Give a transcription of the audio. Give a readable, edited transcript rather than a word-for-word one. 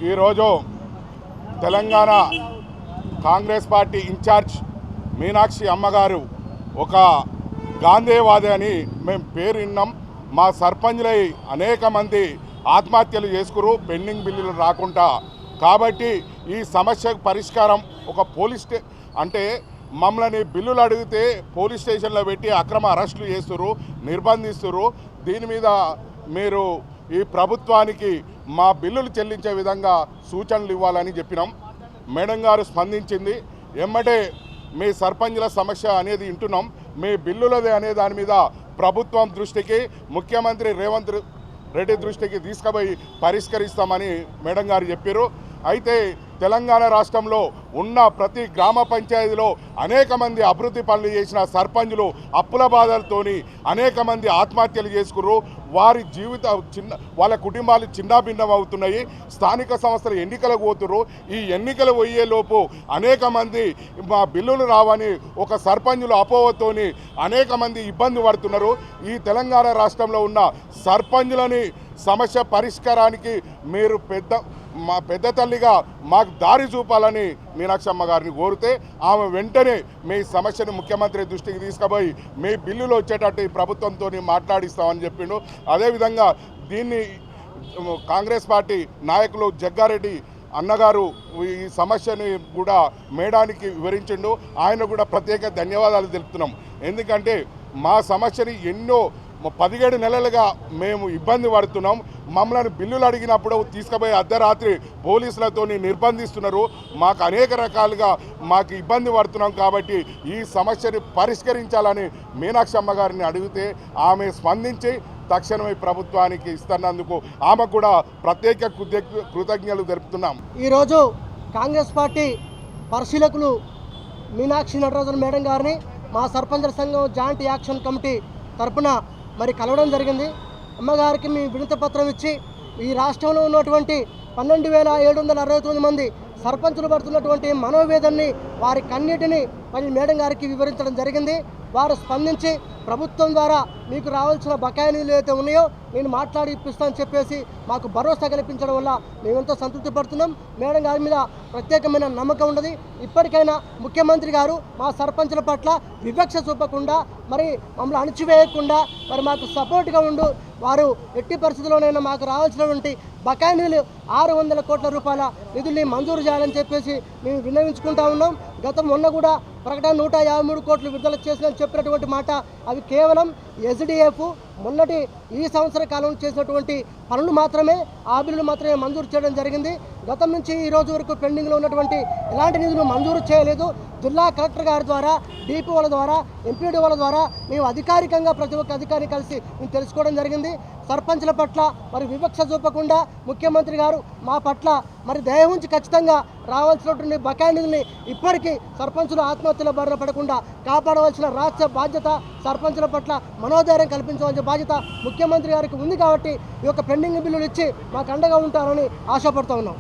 ఈరోజు Telangana Congress party incharge Meenakshi అమ్మగారు ఒక గాంధీవాది అని మేము పేరు విన్నాం. మా సర్పంచ్లై అనేక మంది ఆత్మహత్యలు చేసుకురు పెండింగ్ బిల్లులు రాకుండా. కాబట్టి ఈ సమస్యకు పరిష్కారం ఒక అంటే మమ్మల్ని బిల్లులు అడిగితే పోలీస్ స్టేషన్లో పెట్టి అక్రమ అరెస్టులు చేస్తురు, నిర్బంధిస్తురు. దీని మీద మీరు ఈ ప్రభుత్వానికి మా బిల్లులు చెల్లించే విధంగా సూచనలు ఇవ్వాలని చెప్పినాం. మేడం గారు స్పందించింది. ఎమ్మటే మీ సర్పంచ్ల సమస్య అనేది వింటున్నాం, మీ బిల్లులదే అనే దాని మీద ప్రభుత్వం దృష్టికి, ముఖ్యమంత్రి రేవంత్ రెడ్డి దృష్టికి తీసుకుపోయి పరిష్కరిస్తామని మేడం గారు చెప్పారు. అయితే తెలంగాణ రాష్ట్రంలో ఉన్న ప్రతి గ్రామ పంచాయతీలో అనేక మంది అభివృద్ధి పనులు చేసిన సర్పంచులు అప్పుల బాధలతోని అనేక మంది ఆత్మహత్యలు చేసుకున్నారు. వారి వాళ్ళ కుటుంబాలు చిన్నాభిన్నం అవుతున్నాయి. స్థానిక సంస్థల ఎన్నికలకు పోతున్నారు. ఈ ఎన్నికలు పోయేలోపు అనేక మంది మా బిల్లులు రావని ఒక సర్పంచులు అపోహతోని అనేక మంది ఇబ్బంది పడుతున్నారు. ఈ తెలంగాణ రాష్ట్రంలో ఉన్న సర్పంచులని సమస్య పరిష్కారానికి మీరు మా పెద్ద తల్లిగా మాకు దారి చూపాలని మీనాక్షమ్మ గారిని కోరితే ఆమె వెంటనే మీ సమస్యను ముఖ్యమంత్రి దృష్టికి తీసుకుపోయి మీ బిల్లులు వచ్చేటట్టు ప్రభుత్వంతో మాట్లాడిస్తామని చెప్పిండు. అదేవిధంగా దీన్ని కాంగ్రెస్ పార్టీ నాయకులు జగ్గారెడ్డి అన్నగారు ఈ సమస్యని కూడా మేడానికి వివరించిండు. ఆయన కూడా ప్రత్యేక ధన్యవాదాలు తెలుపుతున్నాం. ఎందుకంటే మా సమస్యని 17 నెలలుగా మేము ఇబ్బంది పడుతున్నాం. మమ్మల్ని బిల్లులు అడిగినప్పుడు తీసుకుపోయి అర్ధరాత్రి పోలీసులతో నిర్బంధిస్తున్నారు. మాకు అనేక రకాలుగా మాకు ఇబ్బంది పడుతున్నాం. కాబట్టి ఈ సమస్యని పరిష్కరించాలని మీనాక్షమ్మ గారిని అడిగితే ఆమె స్పందించి తక్షణమే ప్రభుత్వానికి ఇస్తున్నందుకు ఆమెకు కూడా ప్రత్యేక కృతజ్ఞతలు తెలుపుతున్నాం. ఈరోజు కాంగ్రెస్ పార్టీ పరిశీలకులు మీనాక్షి నటరాజన్ మేడం గారిని మా సర్పంచుల సంఘం జాయింట్ యాక్షన్ కమిటీ తరపున కలవడం జరిగింది. అమ్మగారికి మీ వినతి పత్రం ఇచ్చి ఈ రాష్ట్రంలో ఉన్నటువంటి 12,769 మంది సర్పంచులు పడుతున్నటువంటి మనోవేదనని, వారి కన్నీటిని మేడం గారికి వివరించడం జరిగింది. వారు స్పందించి ప్రభుత్వం ద్వారా మీకు రావాల్సిన బకాయి నిధులు ఏవైతే ఉన్నాయో నేను మాట్లాడి ఇప్పిస్తానని చెప్పేసి మాకు భరోసా కల్పించడం వల్ల మేమెంతో సంతృప్తి పడుతున్నాం. మేడం గారి మీద ప్రత్యేకమైన నమ్మకం ఉన్నది. ఇప్పటికైనా ముఖ్యమంత్రి గారు మా సర్పంచుల పట్ల వివక్ష చూపకుండా మమ్మల్ని అణచివేయకుండా మాకు సపోర్ట్గా ఉండు, వారు ఎట్టి పరిస్థితుల్లోనైనా మాకు రావాల్సినటువంటి బకాయి నిధులు 600 కోట్ల రూపాయల నిధుల్ని మంజూరు చేయాలని చెప్పేసి మేము విన్నవించుకుంటా ఉన్నాం. మొన్న కూడా ప్రకటన 153 కోట్లు విడుదల చేసినని చెప్పినటువంటి మాట అవి కేవలం ఎస్డిఎఫ్ మొన్నటి ఈ సంవత్సర కాలంలో చేసినటువంటి పనులు మాత్రమే, ఆ బిల్లులు మాత్రమే మంజూరు చేయడం జరిగింది. గతం నుంచి ఈ రోజు వరకు పెండింగ్లో ఉన్నటువంటి ఎలాంటి నిధులు మంజూరు చేయలేదు. జిల్లా కలెక్టర్ గారి ద్వారా, డిపిఓల ద్వారా, ఎంపీడీఓల ద్వారా మేము అధికారికంగా ప్రతి ఒక్క అధికారిని కలిసి మేము తెలుసుకోవడం జరిగింది. సర్పంచ్ల పట్ల వివక్ష చూపకుండా ముఖ్యమంత్రి గారు మా పట్ల దయ ఉంచి ఖచ్చితంగా రావాల్సినటువంటి బకాయి నిధుల్ని ఇప్పటికీ సర్పంచులు ఆత్మహత్యల బారిన పడకుండా కాపాడవలసిన రాష్ట్ర బాధ్యత, సర్పంచుల పట్ల మనోధైర్యం కల్పించవలసిన బాధ్యత ముఖ్యమంత్రి గారికి ఉంది. కాబట్టి ఈ యొక్క పెండింగ్ బిల్లులు ఇచ్చి మాకు అండగా ఉంటారని ఆశపడుతూ ఉన్నాం.